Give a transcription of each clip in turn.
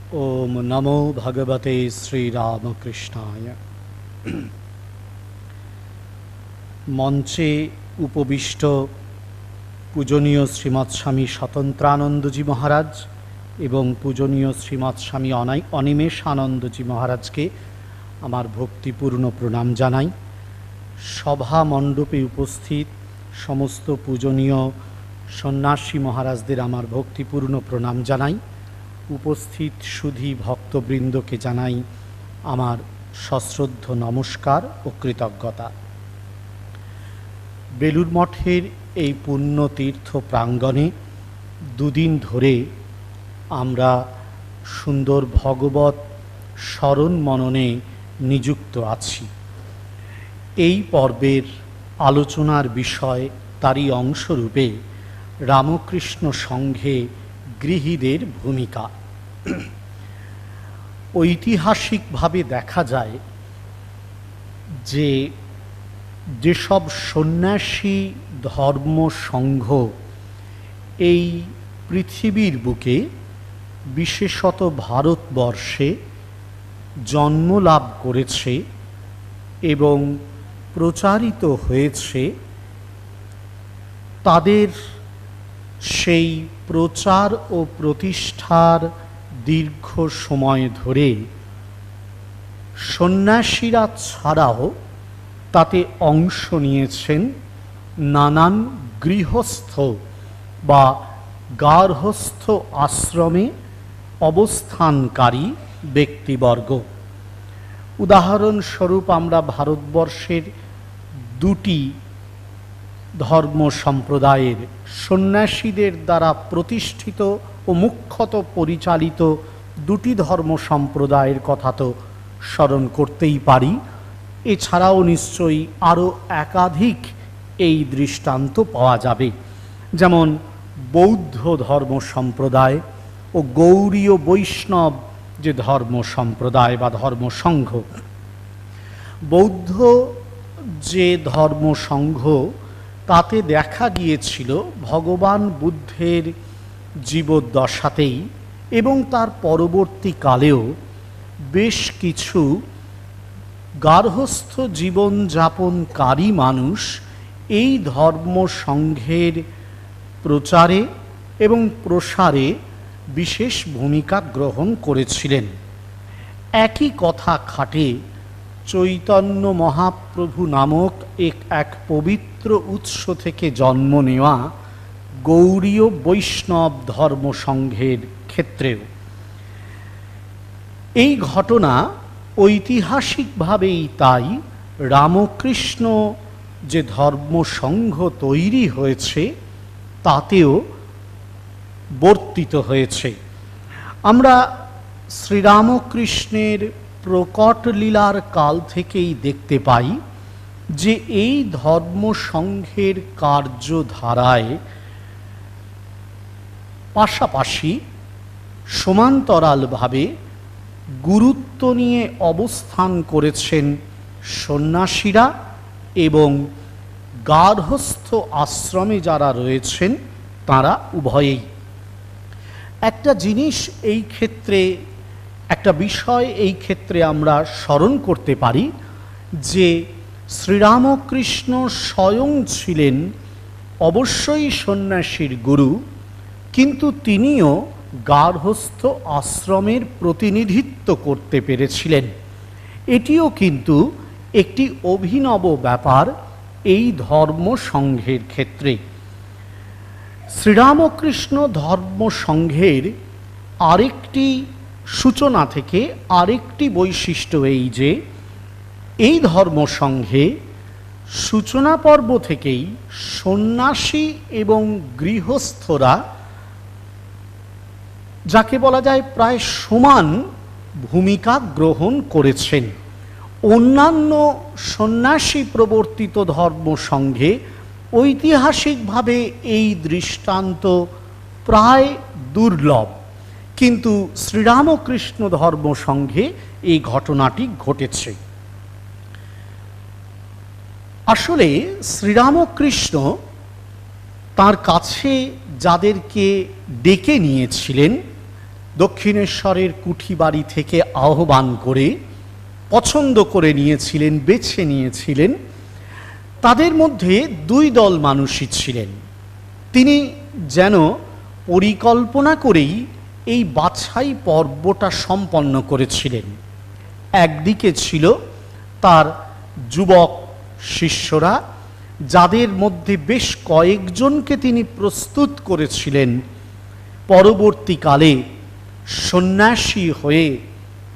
ओम नमो भगवते श्रीरामकृष्णाय। মঞ্চে উপবিষ্ট পূজনীয় শ্রীমৎ স্বামী স্বতন্ত্রানন্দজি মহারাজ এবং পূজনীয় শ্রীমৎ স্বামী অনিমেষানন্দজি মহারাজকে আমার ভক্তিপূর্ণ প্রণাম জানাই। সভা মণ্ডপে উপস্থিত সমস্ত পূজনীয় সন্ন্যাসী মহারাজদের আমার ভক্তিপূর্ণ প্রণাম জানাই। উপস্থিত সুধী ভক্তবৃন্দকে জানাই আমার সশ্রদ্ধ নমস্কার ও কৃতজ্ঞতা। বেলুড় মঠের এই পুণ্যতীর্থ প্রাঙ্গণে দুদিন ধরে আমরা সুন্দর ভগবত স্মরণ মননে নিযুক্ত আছি। এই পর্বের আলোচনার বিষয় তারই অংশরূপে রামকৃষ্ণ সংঘে গৃহীদের ভূমিকা। ঐতিহাসিকভাবে দেখা যায় যে যেসব সন্ন্যাসী ধর্ম সংঘ এই পৃথিবীর বুকে বিশেষত ভারতবর্ষে জন্ম লাভ করেছে এবং প্রচারিত হয়েছে, তাদের সেই প্রচার ও প্রতিষ্ঠার দীর্ঘ সময় ধরে সন্ন্যাসীরা ছাড়াও তাতে অংশ নিয়েছেন নানান গৃহস্থ বা গার্হস্থ আশ্রমে অবস্থানকারী ব্যক্তিবর্গ। উদাহরণস্বরূপ আমরা ভারতবর্ষের দুটি ধর্ম সম্প্রদায়ের সন্ন্যাসীদের দ্বারা প্রতিষ্ঠিত ও মুখ্যত পরিচালিত দুটি ধর্ম সম্প্রদায়ের কথা তো স্মরণ করতেই পারি। এছাড়াও নিশ্চয়ই আরও একাধিক এই দৃষ্টান্ত পাওয়া যাবে, যেমন বৌদ্ধ ধর্ম সম্প্রদায় ও গৌড়ীয় বৈষ্ণব যে ধর্ম সম্প্রদায় বা ধর্ম সংঘ। বৌদ্ধ যে ধর্ম সংঘ তাতে দেখা গিয়েছিল ভগবান বুদ্ধের জীবদ্দশাতেই এবং তার পরবর্তীকালেও বেশ কিছু গার্হস্থ জীবনযাপনকারী মানুষ এই ধর্ম সংঘের প্রচারে এবং প্রসারে বিশেষ ভূমিকা গ্রহণ করেছিলেন। একই কথা খাটে চৈতন্য মহাপ্রভু নামক এক পবিত্র উৎস থেকে জন্ম নেওয়া গৌড়ীয় বৈষ্ণব ধর্ম সংঘের ক্ষেত্রেও। এই ঘটনা ঐতিহাসিকভাবেই তাই রামকৃষ্ণ যে ধর্ম সংঘ তৈরি হয়েছে তাতেও বর্তিত হয়েছে। আমরা শ্রীরামকৃষ্ণের প্রকট লীলার কাল থেকেই দেখতে পাই যে এই ধর্ম সংঘের কার্যধারায় পাশাপাশি সমান্তরালভাবে গুরুত্ব নিয়ে অবস্থান করেছেন সন্ন্যাসীরা এবং গার্হস্থ আশ্রমে যারা রয়েছেন তারা উভয়েই। একটা জিনিস এই ক্ষেত্রে, একটা বিষয় এই ক্ষেত্রে আমরা স্মরণ করতে পারি যে শ্রীরামকৃষ্ণ স্বয়ং ছিলেন অবশ্যই সন্ন্যাসীর গুরু, কিন্তু তিনিও গার্হস্থ আশ্রমের প্রতিনিধিত্ব করতে পেরেছিলেন। এটিও কিন্তু একটি অভিনব ব্যাপার এই ধর্ম সংঘের ক্ষেত্রে। শ্রীরামকৃষ্ণ ধর্ম সংঘের আরেকটি সূচনা থেকে আরেকটি বৈশিষ্ট্য এই যে এই ধর্ম সংঘে সূচনা পর্ব থেকেই সন্ন্যাসী এবং গৃহস্থরা, যাকে বলা যায় প্রায় সমান ভূমিকা গ্রহণ করেছেন। অন্যান্য সন্ন্যাসী প্রবর্তিত ধর্ম সংঘে ঐতিহাসিকভাবে এই দৃষ্টান্ত প্রায় দুর্লভ, কিন্তু শ্রীরামকৃষ্ণ ধর্ম সংঘে এই ঘটনাটি ঘটেছে। আসলে শ্রীরামকৃষ্ণ তার কাছে যাদেরকে ডেকে নিয়েছিলেন দক্ষিণেশ্বরের কুঠিবাড়ি থেকে আহ্বান করে পছন্দ করে নিয়েছিলেন, বেছে নিয়েছিলেন। তাদের মধ্যে দুই দল মানুষই ছিলেন। তিনি যেন পরিকল্পনা করেই এই বাছাই পর্বটা সম্পন্ন করেছিলেন। একদিকে ছিল তার যুবক শিষ্যরা, যাদের মধ্যে বেশ কয়েকজনকে তিনি প্রস্তুত করেছিলেন পরবর্তীকালে সন্ন্যাসী হয়ে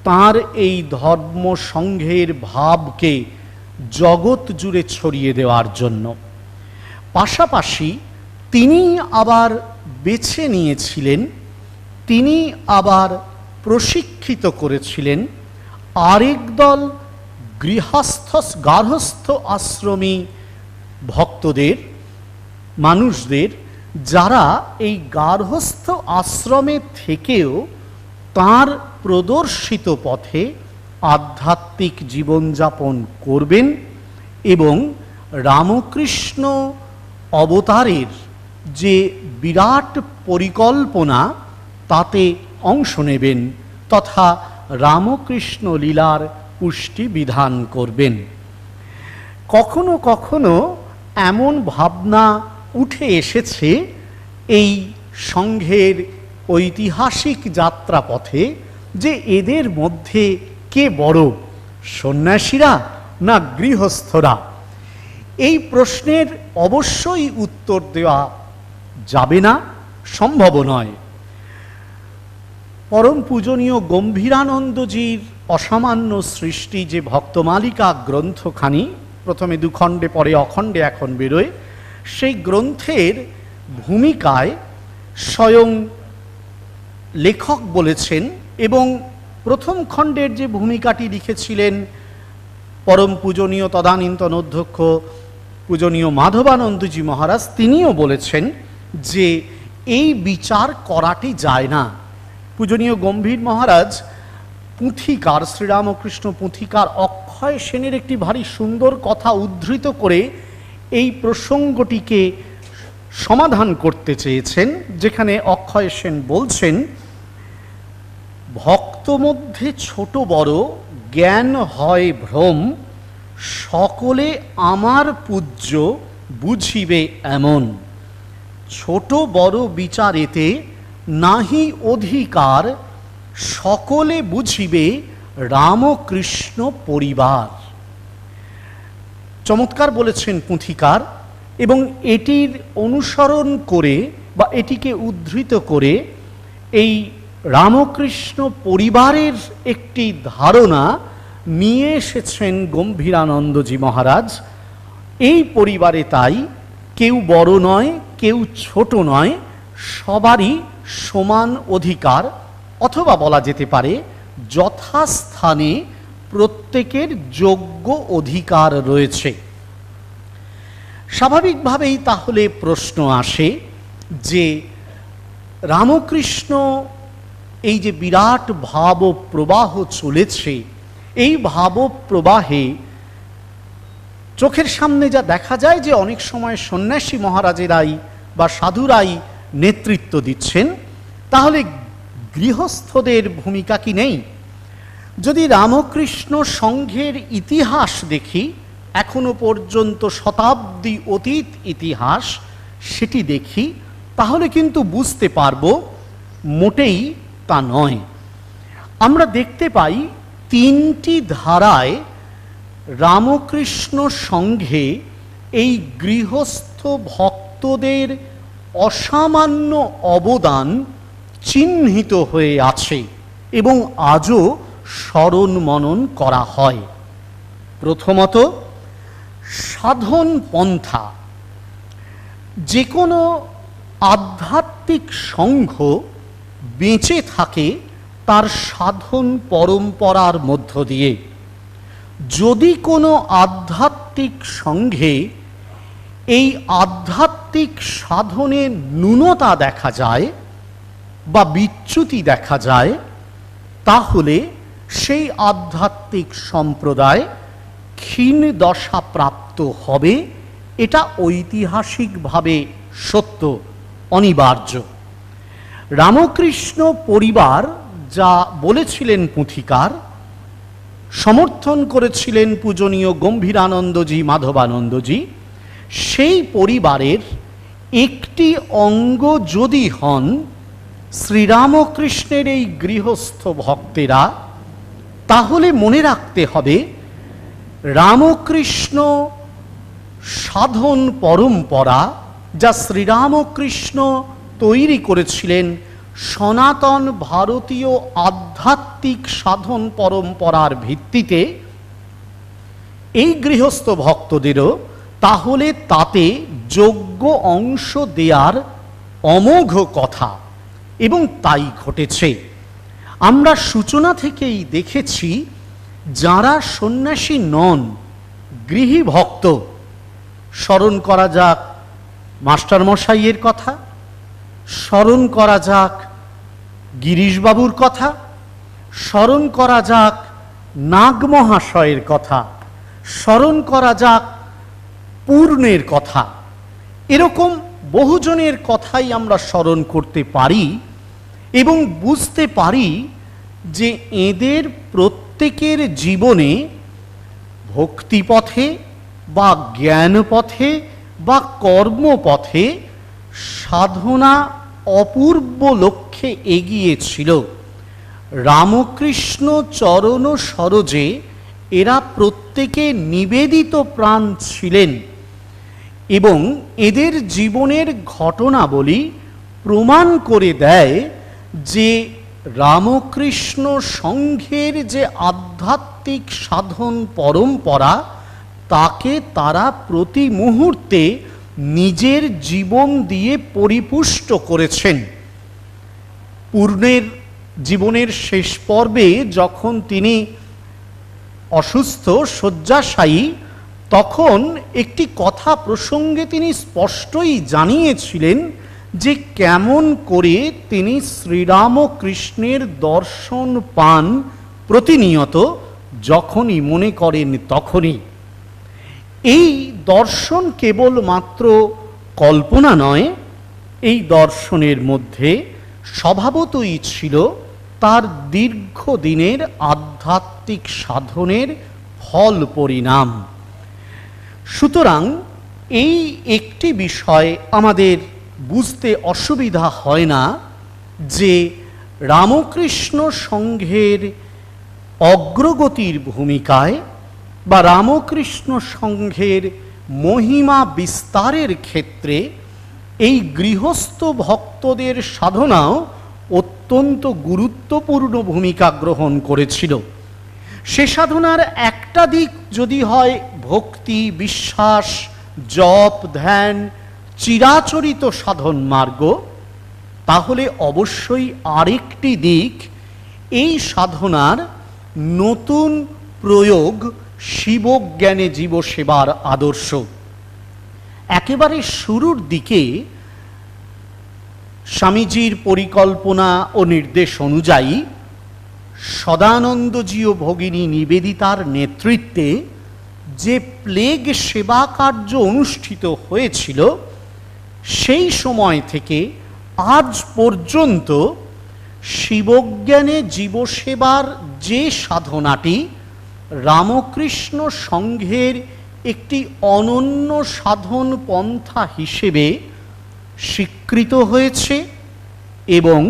তার এই ধর্ম সংঘের ভাবকে জগৎ জুড়ে ছড়িয়ে দেওয়ার জন্য। পাশাপাশি তিনি আবার বেছে নিয়েছিলেন, তিনি আবার প্রশিক্ষিত করেছিলেন আরেক দল গার্হস্থ আশ্রমী ভক্তদের, মানুষদের, যারা এই গার্হস্থ আশ্রমে থেকেও তার প্রদর্শিত পথে আধ্যাত্মিক জীবনযাপন করবেন এবং রামকৃষ্ণ অবতারের যে বিরাট পরিকল্পনা তাতে অংশ নেবেন তথা রামকৃষ্ণ লীলার পুষ্টি বিধান করবেন। কখনো কখনো এমন ভাবনা উঠে এসেছে এই সংঘের ঐতিহাসিক যাত্রাপথে যে এদের মধ্যে কে বড়, সন্ন্যাসীরা না গৃহস্থরা? এই প্রশ্নের অবশ্যই উত্তর দেওয়া যাবে না, সম্ভব নয়। পরম পূজনীয় গম্ভীরানন্দজির অসামান্য সৃষ্টি যে ভক্তমালিকা গ্রন্থখানি, প্রথমে দুখণ্ডে পরে অখণ্ডে এখন বেরোয়, সেই গ্রন্থের ভূমিকায় স্বয়ং লেখক বলেছেন, এবং প্রথম খণ্ডের যে ভূমিকাটি লিখেছিলেন পরম পূজনীয় তদানীন্তন অধ্যক্ষ পূজনীয় মাধবানন্দজি মহারাজ, তিনিও বলেছেন যে এই বিচার করাটি যায় না। পূজনীয় গম্ভীর মহারাজ পুঁথিকার, শ্রীরামকৃষ্ণ পুঁথিকার অক্ষয় সেনের একটি ভারী সুন্দর কথা উদ্ধৃত করে এই প্রসঙ্গটিকে সমাধান করতে চেয়েছেন, যেখানে অক্ষয় সেন বলছেন, ভক্ত মধ্যে ছোট বড় জ্ঞান হয় ভ্রম, সকলে আমার পূজ্য বুঝিবে এমন। ছোট বড় বিচারেতে নাহি অধিকার, সকলে বুঝিবে রামকৃষ্ণ পরিবার। চমৎকার বলেছেন পুঁথিকার, এবং এটির অনুসরণ করে বা এটিকে উদ্ধৃত করে এই রামকৃষ্ণ পরিবারের একটি ধারণা নিয়ে এসেছেন গম্ভীরানন্দজি মহারাজ। এই পরিবারে তাই কেউ বড় নয়, কেউ ছোট নয়, সবারই সমান অধিকার, অথবা বলা যেতে পারে যথাস্থানে প্রত্যেকের যোগ্য অধিকার রয়েছে। স্বাভাবিকভাবেই তাহলে প্রশ্ন আসে যে রামকৃষ্ণ এই যে বিরাট ভাব প্রবাহ চলেছে, এই ভাব প্রবাহে চোখের সামনে যা দেখা যায় যে অনেক সময় সন্ন্যাসী মহারাজেরাই বা সাধুরাই নেতৃত্ব দিচ্ছেন, তাহলে গৃহস্থদের ভূমিকা কি নেই? যদি রামকৃষ্ণ সংঘের ইতিহাস দেখি, এখনো পর্যন্ত শতাব্দী অতীত ইতিহাস, সেটি দেখি, তাহলে কিন্তু বুঝতে পারব মোটেই তা নয়। আমরা দেখতে পাই তিনটি ধারায় রামকৃষ্ণ সংঘে এই গৃহস্থ ভক্তদের অসামান্য অবদান চিহ্নিত হয়ে আছে এবং আজও স্মরণ মনন করা হয়। প্রথমত, সাধন পন্থা। যে কোনো আধ্যাত্মিক সংঘ বেঁচে থাকে তার সাধন পরম্পরার মধ্য দিয়ে। যদি কোনো আধ্যাত্মিক সংঘে এই আধ্যাত্মিক সাধনে ন্যূনতা দেখা যায় বা বিচ্যুতি দেখা যায়, তাহলে সেই আধ্যাত্মিক সম্প্রদায় ক্ষীণ দশা প্রাপ্ত হবে। এটা ঐতিহাসিকভাবে সত্য, অনিবার্য। রামকৃষ্ণ পরিবার যা বলেছিলেন পুঁথিকার, সমর্থন করেছিলেন পূজনীয় গম্ভীরানন্দজি, মাধবানন্দজি, সেই পরিবারের একটি অঙ্গ যদি হন শ্রীরামকৃষ্ণের এই গৃহস্থ ভক্তেরা, তাহলে মনে রাখতে হবে রামকৃষ্ণ সাধন পরম্পরা যা শ্রীরামকৃষ্ণ তৈরি করেছিলেন, সনাতন ভারতীয় আধ্যাত্মিক সাধন পরম্পরার ভিত্তিতে এই গৃহস্থ ভক্তদেরও তাহলে তাতে যোগ্য অংশ দেয়ার অমোঘ কথা, এবং তাই ঘটেছে। আমরা সূচনা থেকেই দেখেছি যারা সন্ন্যাসী নন, গৃহী ভক্ত, স্মরণ করা যাক মাস্টারমশাইয়ের কথা, স্মরণ করা যাক গিরিশবাবুর কথা, স্মরণ করা যাক নাগমহাশয়ের কথা, স্মরণ করা যাক পূর্ণের কথা, এরকম বহুজনের কথাই আমরা স্মরণ করতে পারি এবং বুঝতে পারি যে এদের প্রত্যেকের জীবনে ভক্তিপথে বা জ্ঞানপথে বা কর্মপথে সাধনা অপূর্ব লক্ষ্যে এগিয়েছিল। রামকৃষ্ণ চরণ সরোজে এরা প্রত্যেকে নিবেদিত প্রাণ ছিলেন এবং এদের জীবনের ঘটনাবলী প্রমাণ করে দেয় যে রামকৃষ্ণ সংঘের যে আধ্যাত্মিক সাধন পরম্পরা তাকে তারা প্রতি মুহূর্তে নিজের জীবন দিয়ে পরিপুষ্ট করেছেন। পূর্ণের জীবনের শেষ পর্বে যখন তিনি অসুস্থ শয্যাশায়ী, তখন একটি কথা প্রসঙ্গে তিনি স্পষ্টই জানিয়েছিলেন যে কেমন করে তিনি শ্রীরামকৃষ্ণের দর্শন পান প্রতিনিয়ত, যখনই মনে করেন তখনই। এই দর্শন কেবলমাত্র কল্পনা নয়, এই দর্শনের মধ্যে স্বভাবতই ছিল তার দীর্ঘদিনের আধ্যাত্মিক সাধনের ফল পরিণাম। সুতরাং এই একটি বিষয় আমাদের বুঝতে অসুবিধা হয় না যে রামকৃষ্ণ সংঘের অগ্রগতির ভূমিকায় বা রামকৃষ্ণ সংঘের মহিমা বিস্তারের ক্ষেত্রে এই গৃহস্থ ভক্তদের সাধনাও অত্যন্ত গুরুত্বপূর্ণ ভূমিকা গ্রহণ করেছিল। সে সাধনার একটা দিক যদি হয় ভক্তি, বিশ্বাস, জপ, ধ্যান, চিরাচরিত সাধন মার্গ, তাহলে অবশ্যই আরেকটি দিক এই সাধনার নতুন প্রয়োগ শিবজ্ঞানে জীবসেবার আদর্শ। একেবারে শুরুর দিকে স্বামীজির পরিকল্পনা ও নির্দেশ অনুযায়ী সদানন্দজি ও ভগিনী নিবেদিতার নেতৃত্বে যে প্লেগ সেবা কার্য অনুষ্ঠিত হয়েছিল, সেই সময় থেকে আজ পর্যন্ত শিবজ্ঞানে জীবসেবার যে সাধনাটি রামকৃষ্ণ সংঘের একটি অনন্য সাধন পন্থা হিসেবে স্বীকৃত হয়েছে এবং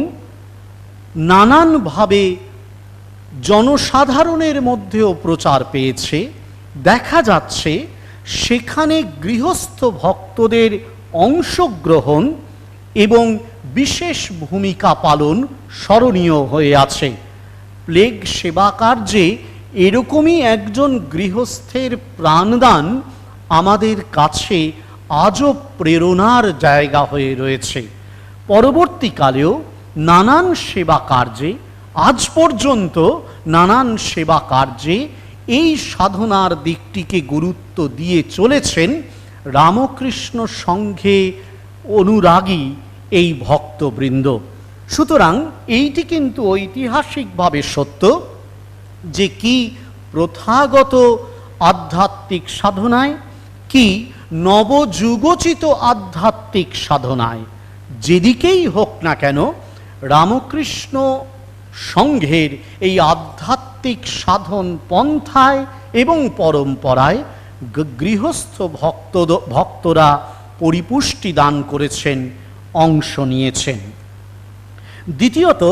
নানানভাবে জনসাধারণের মধ্যেও প্রচার পেয়েছে, দেখা যাচ্ছে সেখানে গৃহস্থ ভক্তদের অংশগ্রহণ এবং বিশেষ ভূমিকা পালন স্মরণীয় হয়ে আছে। প্লেগ সেবা কার্যে এরকমই একজন গৃহস্থের প্রাণদান আমাদের কাছে আজও প্রেরণার জায়গা হয়ে রয়েছে। পরবর্তীকালেও নানান সেবা কার্যে, আজ পর্যন্ত নানান সেবা কার্যে এই সাধনার দিকটিকে গুরুত্ব দিয়ে চলেছেন রামকৃষ্ণ সংঘে অনুরাগী এই ভক্তবৃন্দ। সুতরাং এইটি কিন্তু ঐতিহাসিকভাবে সত্য যে কি প্রথাগত আধ্যাত্মিক সাধনায়, কি নবযুগোচিত আধ্যাত্মিক সাধনায়, যেদিকেই হোক না কেন রামকৃষ্ণ সংঘের এই আধ্যাত্মিক সাধন পন্থায় এবং পরম্পরায় গৃহস্থ ভক্তরা পরিপুষ্টি দান করেছেন, অংশ নিয়েছেন। দ্বিতীয়ত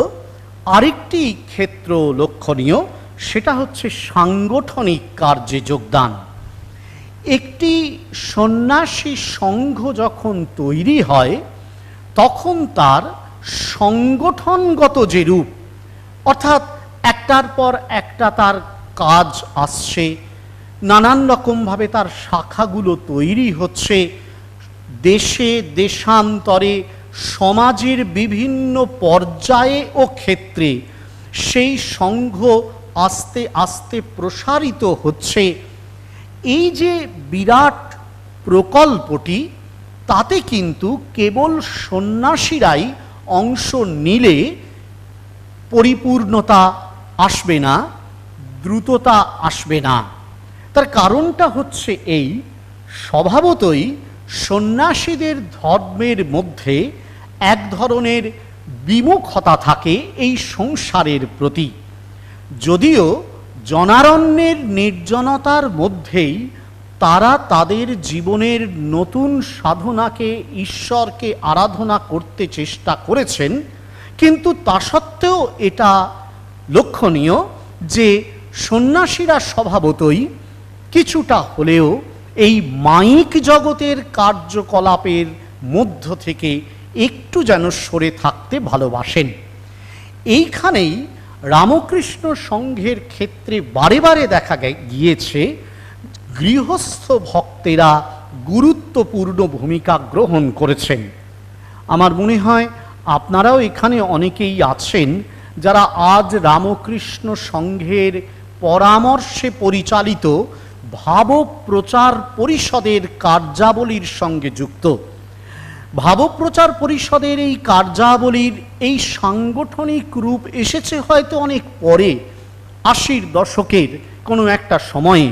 আরেকটি ক্ষেত্র লক্ষণীয়, সেটা হচ্ছে সাংগঠনিক কার্যে যোগদান। একটি সন্ন্যাসী সংঘ যখন তৈরি হয় তখন তার সংগঠনগত যে রূপ, অর্থাৎ একটার পর একটা তার কাজ আসছে, নানান রকমভাবে তার শাখাগুলো তৈরি হচ্ছে, দেশে দেশান্তরে সমাজের বিভিন্ন পর্যায়ে ও ক্ষেত্রে সেই সংঘ আস্তে আস্তে প্রসারিত হচ্ছে। এই যে বিরাট প্রকল্পটি, তাতে কিন্তু কেবল সন্ন্যাসীরাই অংশ নিলে পরিপূর্ণতা আসবে না, দ্রুততা আসবে না। তার কারণটা হচ্ছে এই, স্বভাবতই সন্ন্যাসীদের ধর্মের মধ্যে এক ধরনের বিমুখতা থাকে এই সংসারের প্রতি। যদিও জনারণ্যের নির্জনতার মধ্যেই তারা তাদের জীবনের নতুন সাধনাকে, ঈশ্বরকে আরাধনা করতে চেষ্টা করেছেন, কিন্তু তা সত্ত্বেও এটা লক্ষণীয় যে সন্ন্যাসীরা স্বভাবতই কিছুটা হলেও এই মাইক জগতের কার্যকলাপের মধ্য থেকে একটু যেন সরে থাকতে ভালোবাসেন। এইখানেই রামকৃষ্ণ সংঘের ক্ষেত্রে বারে বারে দেখা গিয়েছে গৃহস্থ ভক্তেরা গুরুত্বপূর্ণ ভূমিকা গ্রহণ করেছেন। আমার মনে হয় আপনারাও এখানে অনেকেই আছেন যারা আজ রামকৃষ্ণ সংঘের পরামর্শে পরিচালিত ভাবপ্রচার পরিষদের কার্যাবলীর সঙ্গে যুক্ত। ভাবপ্রচার পরিষদের এই কার্যাবলীর এই সাংগঠনিক রূপ এসেছে হয়তো অনেক পরে, 80-র দশকের কোনো একটা সময়ে,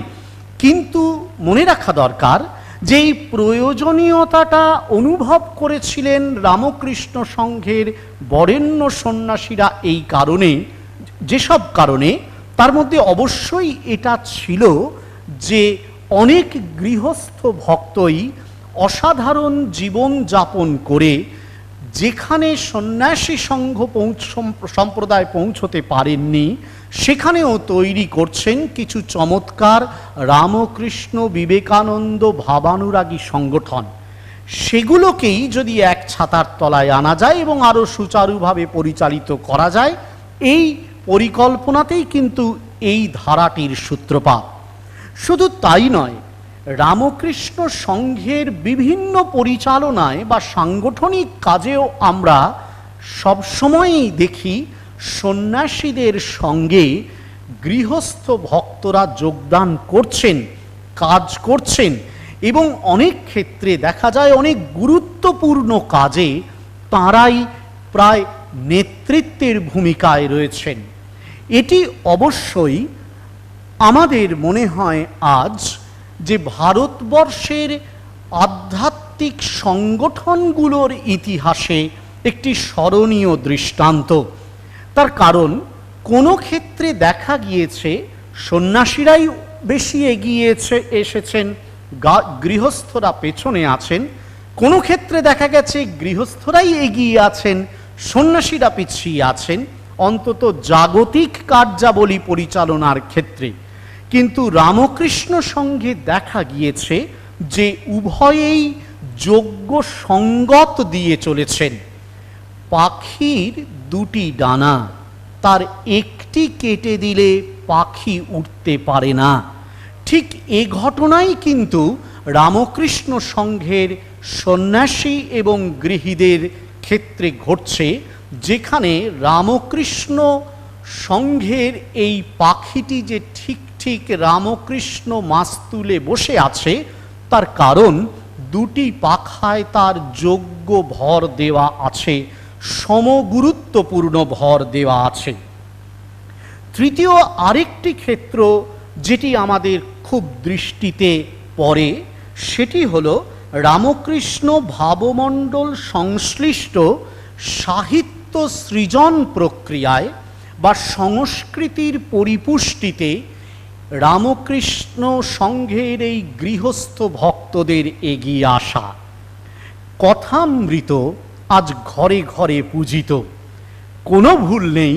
কিন্তু মনে রাখা দরকার যে এই প্রয়োজনীয়তাটা অনুভব করেছিলেন রামকৃষ্ণ সংঘের বরেণ্য সন্ন্যাসীরা এই কারণে, যেসব কারণে, তার মধ্যে অবশ্যই এটা ছিল যে অনেক গৃহস্থ ভক্তই অসাধারণ জীবন যাপন করে যেখানে সন্ন্যাসী সংঘ সম্প্রদায় পৌঁছতে পারেননি, সেখানেও তৈরি করছেন কিছু চমৎকার রামকৃষ্ণ বিবেকানন্দ ভাবানুরাগী সংগঠন। সেগুলোকেই যদি এক ছাতার তলায় আনা যায় এবং আরও সুচারুভাবে পরিচালিত করা যায়, এই পরিকল্পনাতেই কিন্তু এই ধারাটির সূত্রপাত। শুধু তাই নয়, রামকৃষ্ণ সংঘের বিভিন্ন পরিচালনায় বা সাংগঠনিক কাজেও আমরা সবসময়ই দেখি সন্ন্যাসীদের সঙ্গে গৃহস্থ ভক্তরা যোগদান করছেন, কাজ করছেন, এবং অনেক ক্ষেত্রে দেখা যায় অনেক গুরুত্বপূর্ণ কাজে তাঁরাই প্রায় নেতৃত্বের ভূমিকায় রয়েছেন। এটি অবশ্যই আমাদের মনে হয় আজ যে ভারতবর্ষের আধ্যাত্মিক সংগঠনগুলোর ইতিহাসে একটি স্মরণীয় দৃষ্টান্ত। তার কারণ কোনো ক্ষেত্রে দেখা গিয়েছে সন্ন্যাসীরাই বেশি এগিয়ে এসেছেন, গৃহস্থরা পেছনে আছেন। কোনো ক্ষেত্রে দেখা গেছে গৃহস্থরাই এগিয়ে আছেন, সন্ন্যাসীরা পিছিয়ে আছেন, অন্তত জাগতিক কার্যাবলী পরিচালনার ক্ষেত্রে। কিন্তু রামকৃষ্ণ সংঘে দেখা গিয়েছে যে উভয়েই যোগ্য সঙ্গত দিয়ে চলেছেন। পাখির দুটি ডানা, তার একটি কেটে দিলে পাখি উঠতে পারে না। ঠিক এ ঘটনাই কিন্তু রামকৃষ্ণ সংঘের সন্ন্যাসী এবং গৃহীদের ক্ষেত্রে ঘটছে, যেখানে রামকৃষ্ণ সংঘের এই পাখিটি যে ঠিক ঠিক রামকৃষ্ণ মাস্তুলে বসে আছে, তার কারণ দুটি পাখায় তার যোগ্য ভর দেওয়া আছে, সমগুরুত্বপূর্ণ ভর দেওয়া আছে। তৃতীয় আরেকটি ক্ষেত্র যেটি আমাদের খুব দৃষ্টিতে পড়ে, সেটি হলো রামকৃষ্ণ ভাবমণ্ডল সংশ্লিষ্ট সাহিত্য সৃজন প্রক্রিয়ায় বা সংস্কৃতির পরিপুষ্টিতে রামকৃষ্ণ সংঘের এই গৃহস্থ ভক্তদের এগিয়ে আসা। কথামৃত আজ ঘরে ঘরে পূজিত। কোনো ভুল নেই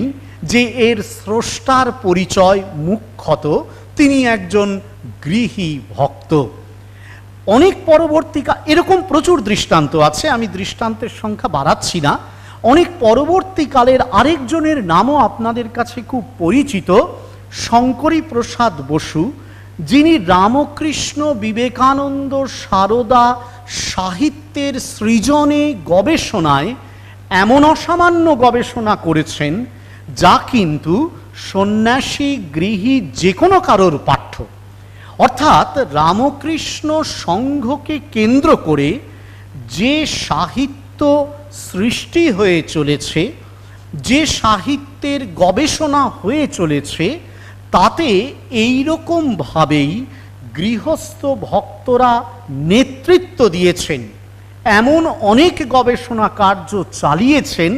যে এর স্রষ্টার পরিচয় মুখ্যত তিনি একজন গৃহী ভক্ত। অনেক এরকম প্রচুর দৃষ্টান্ত আছে, আমি দৃষ্টান্তের সংখ্যা বাড়াচ্ছি না। অনেক পরবর্তীকালের আরেকজনের নামও আপনাদের কাছে খুব পরিচিত, শঙ্করী প্রসাদ বসু, যিনি রামকৃষ্ণ বিবেকানন্দ সারদা সাহিত্যের সৃজনে গবেষণায় এমন অসামান্য গবেষণা করেছেন যা কিন্তু সন্ন্যাসী গৃহী যে কোনো কারোর পাঠ্য। অর্থাৎ রামকৃষ্ণ সংঘকে কেন্দ্র করে যে সাহিত্য সৃষ্টি হয়ে চলেছে, যে সাহিত্যের গবেষণা হয়ে চলেছে, তাতে এইরকমভাবেই গৃহস্থ ভক্তরা নেতৃত্ব দিয়েছেন। এমন অনেক গবেষণা কার্য চালিয়েছেন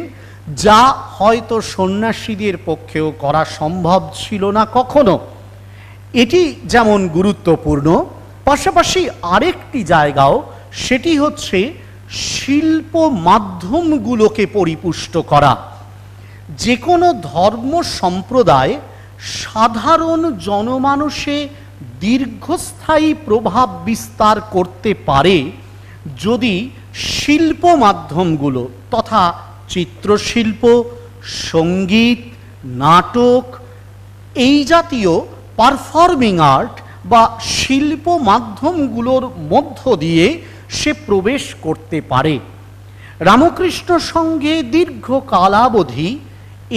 যা হয়তো সন্ন্যাসীদের পক্ষেও করা সম্ভব ছিল না কখনো। এটি যেমন গুরুত্বপূর্ণ, পাশাপাশি আরেকটি জায়গাও, সেটি হচ্ছে শিল্প মাধ্যমগুলোকে পরিপুষ্ট করা। যে কোনো ধর্ম সম্প্রদায় সাধারণ জনমানুষে দীর্ঘস্থায়ী প্রভাব বিস্তার করতে পারে যদি শিল্প মাধ্যমগুলো তথা চিত্রশিল্প, সঙ্গীত, নাটক, এই জাতীয় পারফর্মিং আর্ট বা শিল্প মাধ্যমগুলোর মধ্য দিয়ে সে প্রবেশ করতে পারে। রামকৃষ্ণ সংঘে দীর্ঘ কালাবধি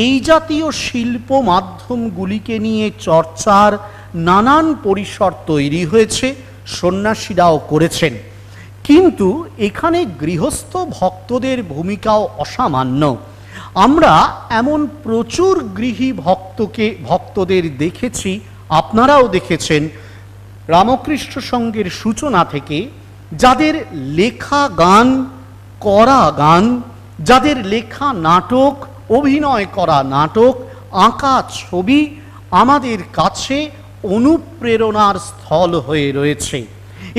এই জাতীয় শিল্প মাধ্যমগুলিকে নিয়ে চর্চার নানান পরিসর তৈরি হয়েছে, সন্ন্যাসীরাও করেছেন। কিন্তু এখানে গৃহস্থ ভক্তদের ভূমিকাও অসামান্য। আমরা এমন প্রচুর গৃহী ভক্তদের দেখেছি, আপনারাও দেখেছেন রামকৃষ্ণ সংঘের সূচনা থেকে, যাদের লেখা গান, করা গান, যাদের লেখা নাটক, অভিনয় করা নাটক, আঁকা ছবি আমাদের কাছে অনুপ্রেরণার স্থল হয়ে রয়েছে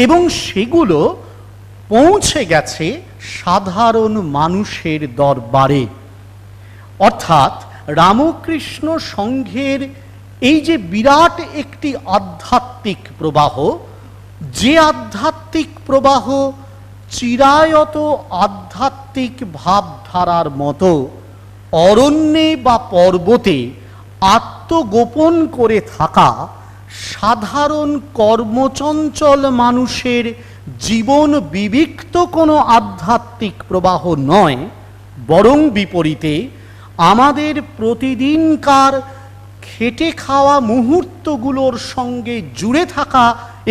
এবং সেগুলো পৌঁছে গেছে সাধারণ মানুষের দরবারে। অর্থাৎ রামকৃষ্ণ সংঘের এই যে বিরাট একটি আধ্যাত্মিক প্রবাহ, যে আধ্যাত্মিক প্রবাহ চিরায়ত আধ্যাত্মিক ভাবধারার মতো অরণ্যে বা পর্বতে আত্মগোপন করে থাকা সাধারণ কর্মচঞ্চল মানুষের জীবন বিবিক্ত কোনো আধ্যাত্মিক প্রবাহ নয়, বরং বিপরীতে আমাদের প্রতিদিনকার খেটে খাওয়া মুহূর্তগুলোর সঙ্গে জুড়ে থাকা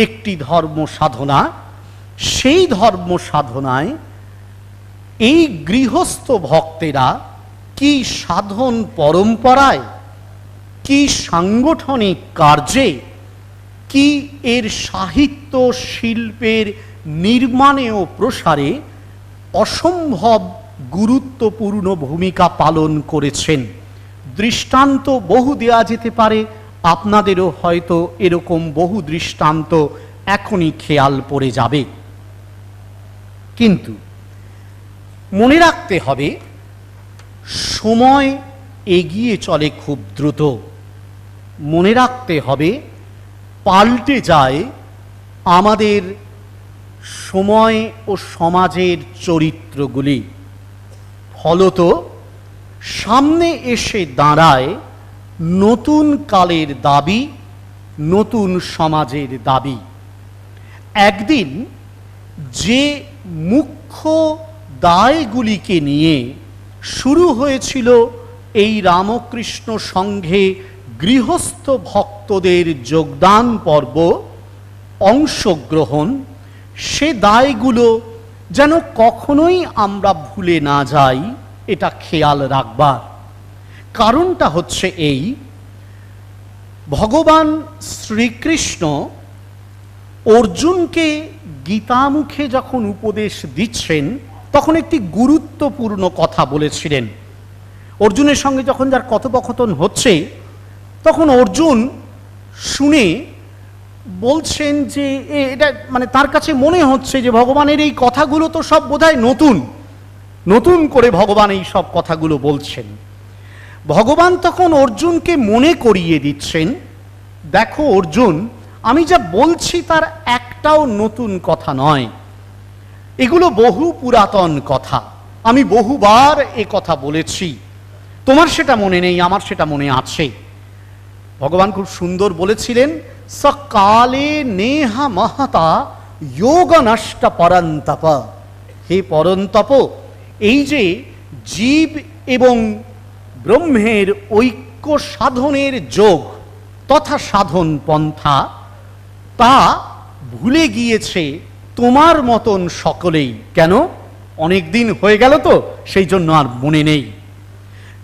একটি ধর্ম সাধনা। সেই ধর্ম সাধনায় এই গৃহস্থ ভক্তেরা কি সাধন পরম্পরায়, কি সাংগঠনিক কার্যে, কি এর সাহিত্য শিল্পের নির্মাণে ও প্রসারে অসম্ভব গুরুত্বপূর্ণ ভূমিকা পালন করেছেন। দৃষ্টান্ত বহু দেয়া যেতে পারে, আপনাদেরও হয়তো এরকম বহু দৃষ্টান্ত এখনই খেয়াল পড়ে যাবে। কিন্তু মনে রাখতে হবে, সময় এগিয়ে চলে খুব দ্রুত। মনে রাখতে হবে, পাল্টে যায় আমাদের সময় ও সমাজের চরিত্রগুলি। ফলত সামনে এসে দাঁড়ায় নতুন কালের দাবি, নতুন সমাজের দাবি। একদিন যে মুখ্য দায়গুলিকে নিয়ে শুরু হয়েছিল এই রামকৃষ্ণ সংঘে গৃহস্থ ভক্তদের যোগদান পর্ব, অংশগ্রহণ, সে দায়গুলো যেন কখনোই আমরা ভুলে না যাই, এটা খেয়াল রাখবার। কারণটা হচ্ছে এই, ভগবান শ্রীকৃষ্ণ অর্জুনকে গীতামুখে যখন উপদেশ দিচ্ছেন তখন একটি গুরুত্বপূর্ণ কথা বলেছিলেন। অর্জুনের সঙ্গে যখন যার কথোপকথন হচ্ছে, তখন অর্জুন শুনে বলছেন যে এটা মানে তার কাছে মনে হচ্ছে যে ভগবানের এই কথাগুলো তো সব বোধহয় নতুন নতুন করে ভগবান এই সব কথাগুলো বলছেন। ভগবান তখন অর্জুনকে মনে করিয়ে দিচ্ছেন, দেখো অর্জুন, আমি যা বলছি তার একটাও নতুন কথা নয়, এগুলো বহু পুরাতন কথা, আমি বহুবার এ কথা বলেছি, তোমার সেটা মনে নেই, আমার সেটা মনে আছে। ভগবান খুব সুন্দর বলেছিলেন, সকালে নেহা মহতা যোগ নষ্ট পরন্তপ। হে পরন্তপ, এই যে জীব এবং ব্রহ্মের ঐক্য সাধনের যোগ তথা সাধন পন্থা, তা ভুলে গিয়েছে তোমার মতন সকলেই। কেন? অনেক দিন হয়ে গেল তো, সেই জন্য আর মনে নেই।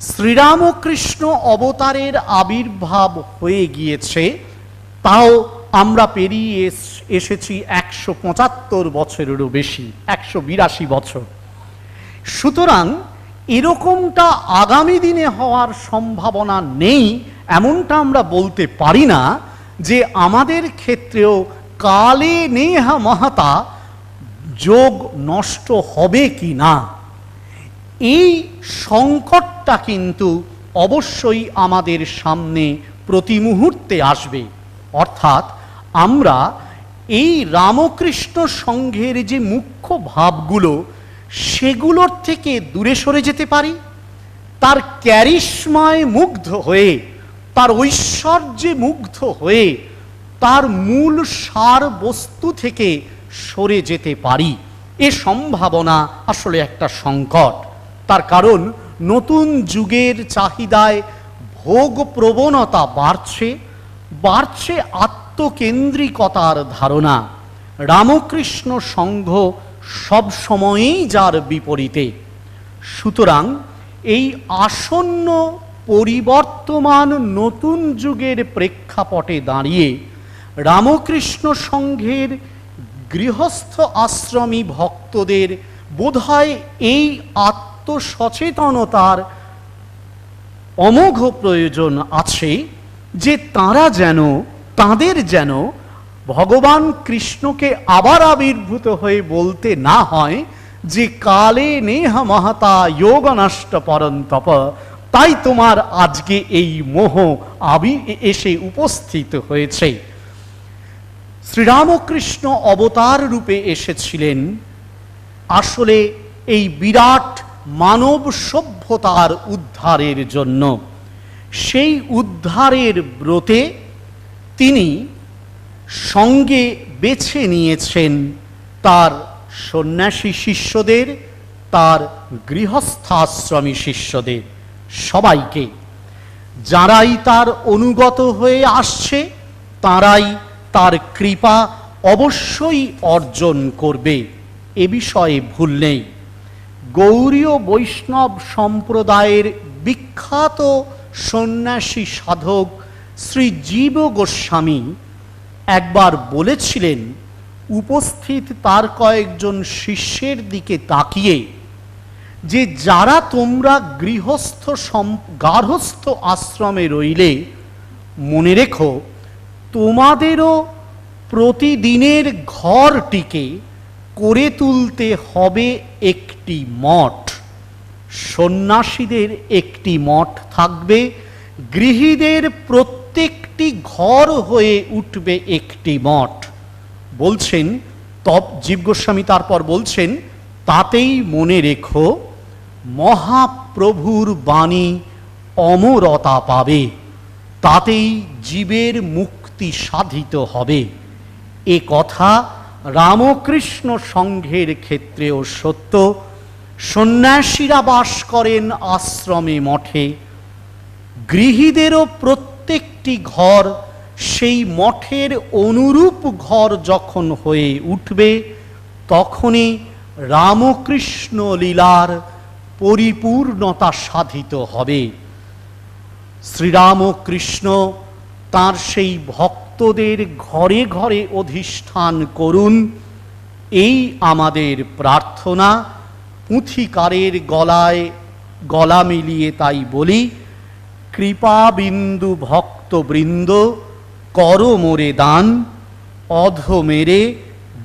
শ্রীরামকৃষ্ণ অবতারের আবির্ভাব হয়ে গিয়েছে, তাও আমরা পেরিয়ে এসেছি 175 বছরেরও বেশি, 182 বছর। সুতরাং এরকমটা আগামী দিনে হওয়ার সম্ভাবনা নেই এমনটা আমরা বলতে পারি না যে আমাদের ক্ষেত্রেও কালে নেহা মহাতা যোগ নষ্ট হবে কি না। এই সংকটটা কিন্তু অবশ্যই আমাদের সামনে প্রতি মুহূর্তে আসবে। অর্থাৎ আমরা এই রামকৃষ্ণ সংঘের যে মুখ্য ভাবগুলো, সেগুলোর থেকে দূরে সরে যেতে পারি, তার ক্যারিশমায় মুগ্ধ হয়ে, তার ঐশ্বর্যে মুগ্ধ হয়ে, তার মূল সার বস্তু থেকে সরে যেতে পারি। এ সম্ভাবনা আসলে একটা সংকট। তার কারণ নতুন যুগের চাহিদায় ভোগ প্রবণতা বাড়ছে, বাড়ছে আত্মকেন্দ্রিকতার ধারণা। রামকৃষ্ণ সংঘ সব সময়েই যার বিপরীতে। সুতরাং এই আসন্ন পরিবর্তমান নতুন যুগের প্রেক্ষাপটে দাঁড়িয়ে রামকৃষ্ণ সংঘের গৃহস্থ আশ্রমী ভক্তদের বোধহয় এই আত্মসচেতনতার অমোঘ প্রয়োজন আছে যে তাঁদের যেন ভগবান কৃষ্ণকে আবার আবির্ভূত হয়ে বলতে না হয় যে কালে নেহ মহাতা যোগ নষ্ট পরন্তপ, তাই তোমার আজকে এই মোহ এসে উপস্থিত হয়েছে। শ্রীরামকৃষ্ণ অবতার রূপে এসেছিলেন আসলে এই বিরাট মানব সভ্যতার উদ্ধারের জন্য। সেই উদ্ধারের ব্রতে তিনি সঙ্গে বেছে নিয়েছেন তার সন্ন্যাসী শিষ্যদের, তার গৃহস্থাশ্রমী শিষ্যদের, সবাইকে। যারাই তার অনুগত হয়ে আসছে তারাই তার কৃপা অবশ্যই অর্জন করবে, এ বিষয়ে ভুল নেই। গৌড়ীয় বৈষ্ণব সম্প্রদায়ের বিখ্যাত সন্ন্যাসী সাধক শ্রী জীব গোস্বামী একবার বলেছিলেন উপস্থিত তার কয়েকজন শিষ্যের দিকে তাকিয়ে, যে যারা তোমরা গার্হস্থ আশ্রমে রইলে, মনে রেখো তোমাদেরও প্রতিদিনের ঘরটিকে করে তুলতে হবে একটি মঠ। সন্ন্যাসীদের একটি মঠ থাকবে, গৃহীদের প্রত্যেকটি ঘর হয়ে উঠবে একটি মঠ। বলছেন জীব গোস্বামী তারপর বলছেন, তাতেই মনে রেখো মহাপ্রভুর বাণী অমরতা পাবে, তাতেই জীবের মুক্তি সাধিত হবে। এ কথা রামকৃষ্ণ সংঘের ক্ষেত্রেও সত্য। সন্ন্যাসীরা বাস করেন আশ্রমে মঠে, গৃহীদেরও প্রত্যেকটি ঘর সেই মঠের অনুরূপ ঘর যখন হয়ে উঠবে, তখনই রামকৃষ্ণ লীলার পরিপূর্ণতা সাধিত হবে। শ্রীরামকৃষ্ণ তার সেই ভক্তদের ঘরে ঘরে অধিষ্ঠান করুন, এই আমাদের প্রার্থনা। পুঁথিকারের গলায় গলা মিলিয়ে তাই বলি, কৃপাবিন্দু ভক্তবৃন্দ কর মোরে দান, অধমেরে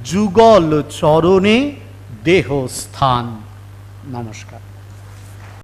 যুগল চরণে দেহ স্থান। নমস্কার।